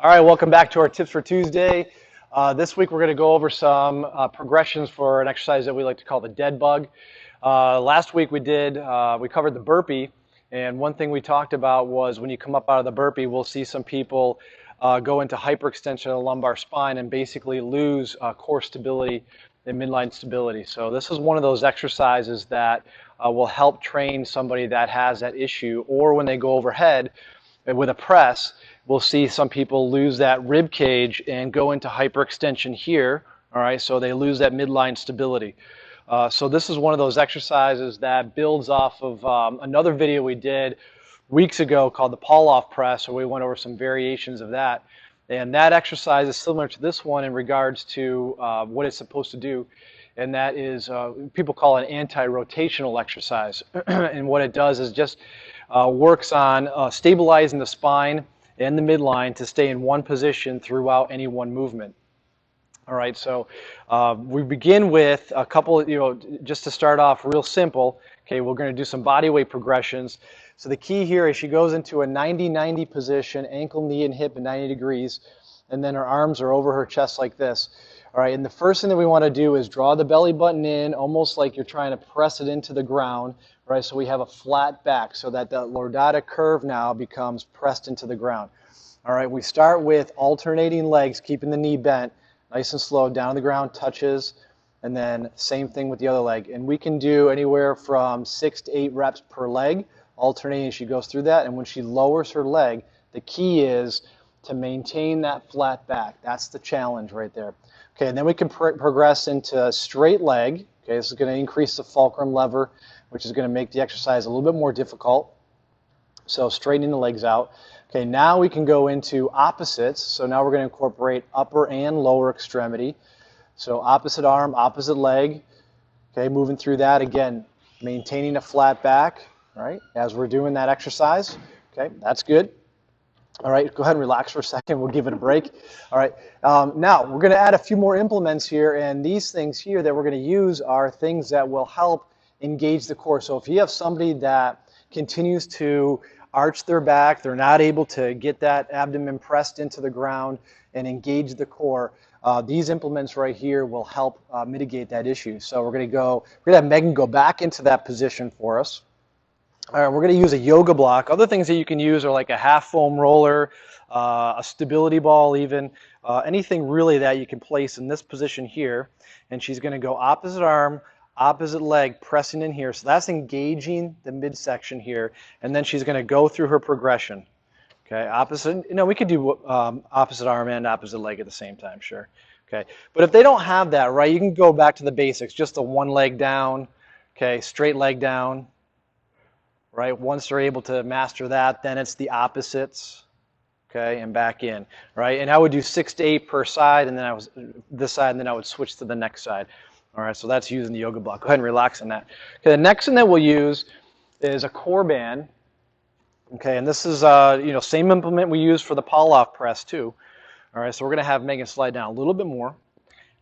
All right, welcome back to our Tips for Tuesday. This week we're going to go over some progressions for an exercise that we like to call the dead bug. Last week we covered the burpee, and one thing we talked about was when you come up out of the burpee, we'll see some people go into hyperextension of the lumbar spine and basically lose core stability and midline stability. So this is one of those exercises that will help train somebody that has that issue, or when they go overhead with a press, we'll see some people lose that rib cage and go into hyperextension here. All right, so they lose that midline stability. So this is one of those exercises that builds off of another video we did weeks ago called the Paloff Press, where we went over some variations of that. And that exercise is similar to this one in regards to what it's supposed to do. And that is, people call it an anti-rotational exercise. And what it does is just works on stabilizing the spine and the midline to stay in one position throughout any one movement. All right, so we begin with a couple, just to start off real simple. Okay, we're going to do some body weight progressions. So the key here is she goes into a 90-90 position, ankle, knee, and hip at 90 degrees, and then her arms are over her chest like this. All right, and the first thing that we want to do is draw the belly button in, almost like you're trying to press it into the ground, right? So we have a flat back, so that the lordotic curve now becomes pressed into the ground. All right, we start with alternating legs, keeping the knee bent, nice and slow, down to the ground, touches, and then same thing with the other leg. And we can do anywhere from 6 to 8 reps per leg, alternating as she goes through that. And when she lowers her leg, the key is to maintain that flat back. That's the challenge right there. Okay, and then we can progress into straight leg. Okay, this is going to increase the fulcrum lever, which is going to make the exercise a little bit more difficult. So straightening the legs out. Okay, now we can go into opposites. So now we're going to incorporate upper and lower extremity. So opposite arm, opposite leg. Okay, moving through that again, maintaining a flat back, right, as we're doing that exercise. Okay, that's good. All right, go ahead and relax for a second. We'll give it a break. All right, now we're going to add a few more implements here, and these things here that we're going to use are things that will help engage the core. So if you have somebody that continues to arch their back, they're not able to get that abdomen pressed into the ground and engage the core, these implements right here will help mitigate that issue. So we're going to have Megan go back into that position for us. All right, we're going to use a yoga block. Other things that you can use are like a half foam roller, a stability ball even, anything really that you can place in this position here. And she's going to go opposite arm, opposite leg, pressing in here. So that's engaging the midsection here. And then she's going to go through her progression. Okay, opposite, we could do opposite arm and opposite leg at the same time, sure. Okay, but if they don't have that, right, you can go back to the basics, just the one leg down, okay, straight leg down. Right, once they're able to master that, then it's the opposites, okay, and back in, right? And I would do 6 to 8 per side, and then this side, and then I would switch to the next side. All right, so that's using the yoga block. Go ahead and relax on that. Okay, the next thing that we'll use is a core band. Okay, and this is same implement we use for the Paloff press too. All right, so we're going to have Megan slide down a little bit more.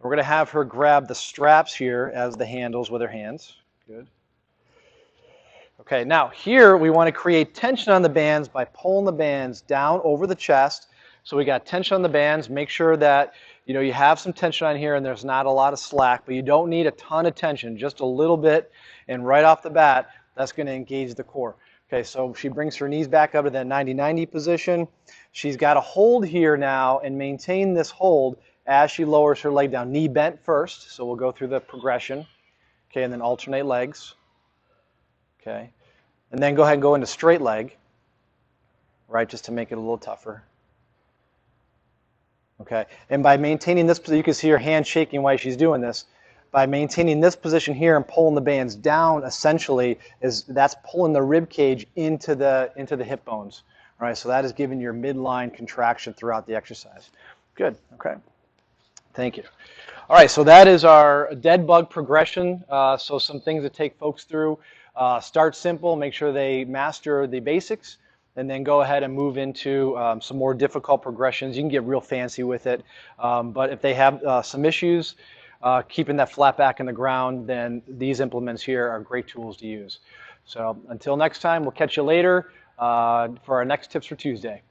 We're going to have her grab the straps here as the handles with her hands. Good. Okay, now here we want to create tension on the bands by pulling the bands down over the chest. So we got tension on the bands. Make sure that you have some tension on here and there's not a lot of slack, but you don't need a ton of tension, just a little bit. And right off the bat, that's going to engage the core. Okay, so she brings her knees back up to that 90-90 position. She's got to hold here now and maintain this hold as she lowers her leg down. Knee bent first, so we'll go through the progression. Okay, and then alternate legs. Okay, and then go ahead and go into straight leg, right, just to make it a little tougher. Okay, and by maintaining this position, you can see her hand shaking while she's doing this. By maintaining this position here and pulling the bands down, essentially, that's pulling the rib cage into the hip bones. All right, so that is giving your midline contraction throughout the exercise. Good, okay. Thank you. All right, so that is our dead bug progression. So some things to take folks through. Start simple, make sure they master the basics, and then go ahead and move into some more difficult progressions. You can get real fancy with it, but if they have some issues keeping that flat back in the ground, then these implements here are great tools to use. So until next time, we'll catch you later for our next Tips for Tuesday.